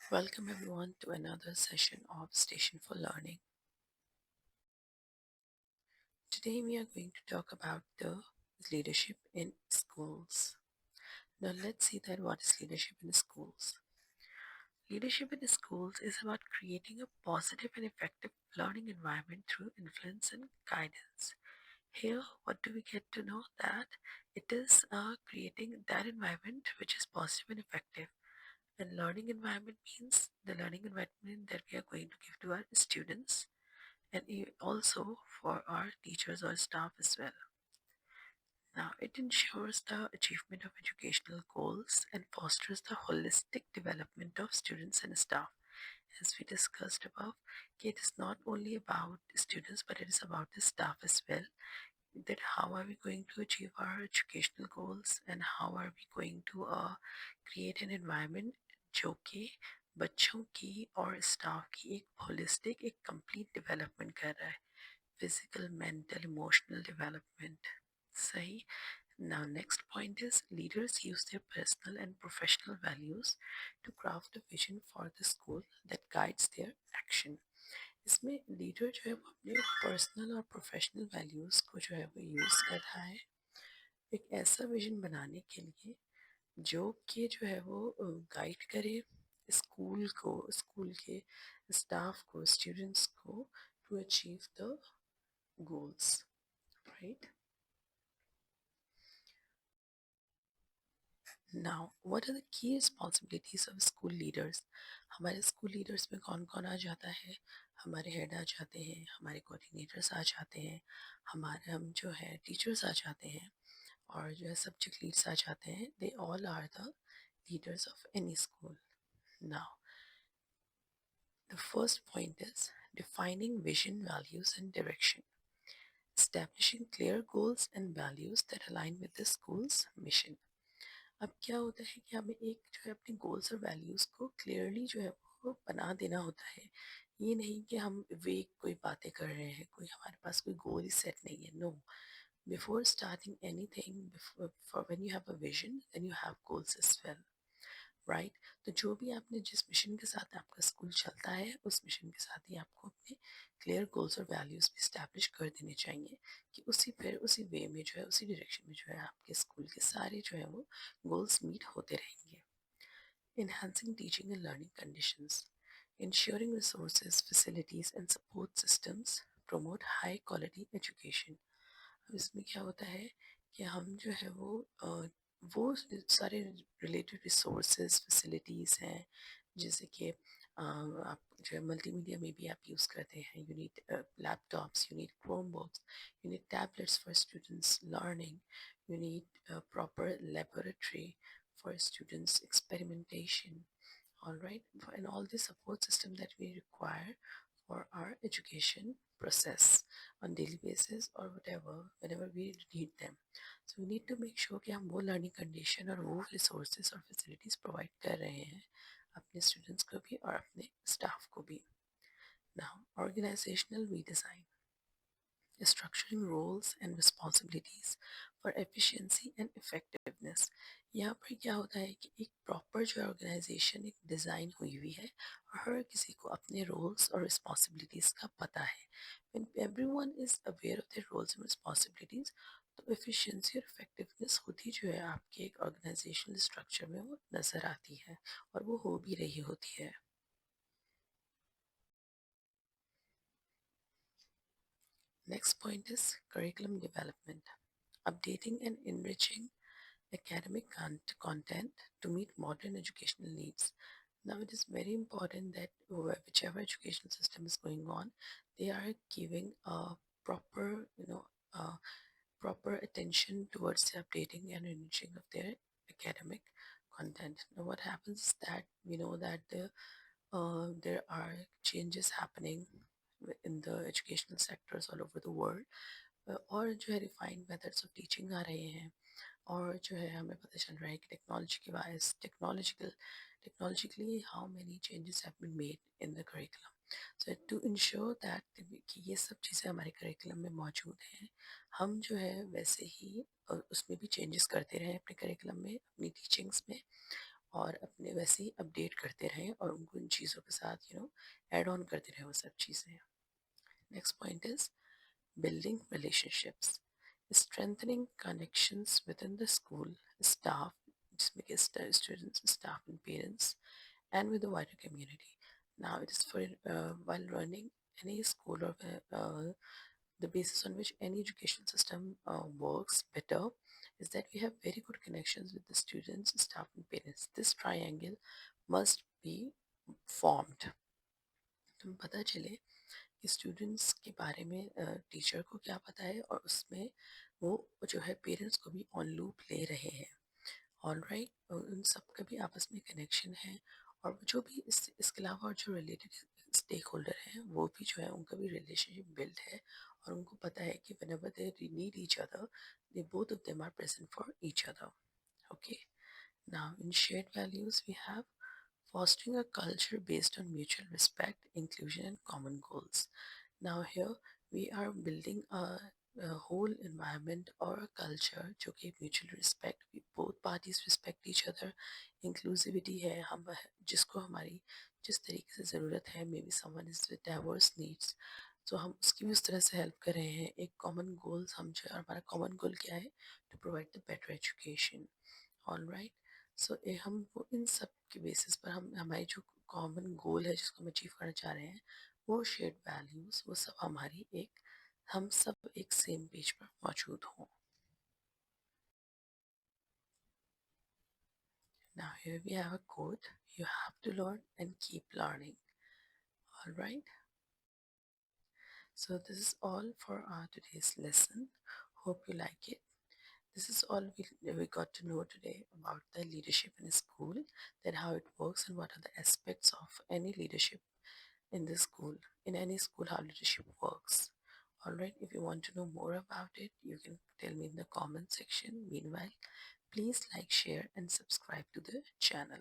Welcome everyone to another session of Station for Learning. Today we are going to talk about the leadership in schools. Now let's see that what is leadership in schools. Leadership in schools is about creating a positive and effective learning environment through influence and guidance. Here, what do we get to know? That it is creating that environment which is positive and effective. And learning environment means the learning environment that we are going to give to our students and also for our teachers or staff as well. Now, it ensures the achievement of educational goals and fosters the holistic development of students and staff. As we discussed above, it is not only about students but it is about the staff as well. That how are we going to achieve our educational goals and how are we going to create an environment जो कि बच्चों की और staff की एक holistic एक complete development कर रहा है physical, mental, emotional development. Sahi. Now, next point is leaders use their personal and professional values to craft a vision for the school that guides their action. इसमें leader जो है वो अपने personal और professional values को जो है वो यूज़ कर रहा है एक ऐसा विजन बनाने के लिए जो कि जो है वो गाइड करे स्कूल के स्टाफ को स्टूडेंट्स को to achieve the goals, right? Now, what are the key responsibilities of school leaders? हमारे स्कूल लीडर्स में कौन कौन आ जाता है? हमारे हेड आ जाते हैं, हमारे कोऑर्डिनेटर्स आ जाते हैं, हमारे हम जो है टीचर्स आ जाते हैं और जो है सब्जेक्ट लीड्स आ जाते हैं. They all are the leaders of any school. Now, the first point is defining vision, values, and direction. Establishing clear goals and values that align with the school's mission. अब क्या होता है कि हमें एक जो है अपने गोल्स और वैल्यूज़ को क्लियरली जो है वो बना देना होता है. ये नहीं कि हम वेग कोई बातें कर रहे हैं, कोई हमारे पास कोई गोल ही सेट नहीं है. No, before starting anything, for when you have a vision then you have goals as well, right? तो जो भी आपने जिस मिशन के साथ आपका स्कूल चलता है उस मिशन के साथ ही आपको अपने क्लियर गोल्स और वैल्यूज़ भी इस्टेब्लिश कर देने चाहिए कि उसी वे में जो है उसी डायरेक्शन में जो है आपके स्कूल के सारे जो है वो goals meet होते रहेंगे. Enhancing teaching and learning conditions. Ensuring resources, facilities and support systems promote high quality education. अब इसमें क्या होता है कि हम जो है वो सारे रिलेटेड रिसोर्सेज फैसिलिटीज़ हैं जैसे कि आप जो है मल्टीमीडिया में भी आप यूज़ करते हैं. You need laptops, you need Chromebooks, you need tablets for students learning, you need a proper laboratory for students experimentation, all right, and all the support system that we require for our education process on daily basis or whatever whenever we need them. So we need to make sure कि हम वो learning condition और वो resources और facilities provide कर रहे हैं अपने students को भी और अपने staff को भी. Now, organizational redesign. Structuring roles and responsibilities for efficiency and effectiveness. यहाँ पर क्या होता है कि एक प्रॉपर जो ऑर्गेनाइजेशन एक डिज़ाइन हुई हुई है और हर किसी को अपने रोल्स और रिस्पॉन्सिबिलिटीज़ का पता है. When everyone is aware of their roles and responsibilities, तो एफिशिएंसी और इफेक्टिवनेस होती जो है आपके एक ऑर्गेनाइजेशनल स्ट्रक्चर में वो नज़र आती है और वो हो भी रही होती है. Next point is curriculum development. Updating and enriching academic content to meet modern educational needs. Now, it is very important that whichever educational system is going on, they are giving a proper, proper attention towards the updating and enriching of their academic content. Now, what happens is that we know that there are changes happening in the educational sectors all over the world. और जो है refined methods of teaching आ रहे हैं और जो है हमें पता चल रहा है कि टेक्नोलॉजी के wise technologically how many changes have been made in the curriculum. So to ensure that कि ये सब चीज़ें हमारे करिकुलम में मौजूद हैं, हम जो है वैसे ही उसमें भी चेंजेस करते रहें अपने करिकुलम में, अपनी टीचिंग्स में और अपने वैसे ही अपडेट करते रहें और उनको इन चीज़ों के साथ ऐड ऑन करते रहें वो सब चीज़ें। Next point is building relationships, strengthening connections within the school, staff, जिसमें कि students, staff and parents, and with the wider community. Now it is for while running any school or the basis on which any education system works better is that we have very good connections with the students, staff and parents. This triangle must be formed. तो पता चले कि students के बारे में teacher को क्या पता है और उसमें वो जो है पेरेंट्स को भी ऑन लूप ले रहे हैं। ऑल राइट, उन सब का भी आपस में कनेक्शन है और जो भी इसके अलावा और जो रिलेटेड स्टेक होल्डर हैं वो भी जो है उनका भी रिलेशनशिप बिल्ड है और उनको पता है कि whenever they need each other, they both of them are present for each other. Okay, now in shared values we have fostering a culture based on mutual respect, inclusion, and common goals. Now, here we are building a whole environment or a culture जो कि mutual respect, we both parties respect each other, inclusivity है, हम जिसको हमारी जिस तरीके से ज़रूरत है, maybe someone is with diverse needs, तो हम उसकी भी उस तरह से हेल्प कर रहे हैं। एक कॉमन गोल्स हम जो हमारा कॉमन गोल क्या है, to provide the better education. All right, so हम वो इन सब के बेसिस पर हम हमारी जो कॉमन गोल है जिसको हम अचीव करना चाह रहे हैं, वो शेयर्ड वैल्यूज़ वो सब हमारी एक हम सब एक सेम पेज पर मौजूद हों। Now here we have a quote, you have to learn and keep learning. All right, so this is all for our today's lesson. Hope you like it. This is all we got to know today about the leadership in a school, that how it works and what are the aspects of any leadership in the school, in any school, how leadership works. Alright, if you want to know more about it, you can tell me in the comment section. Meanwhile, please like, share, and subscribe to the channel.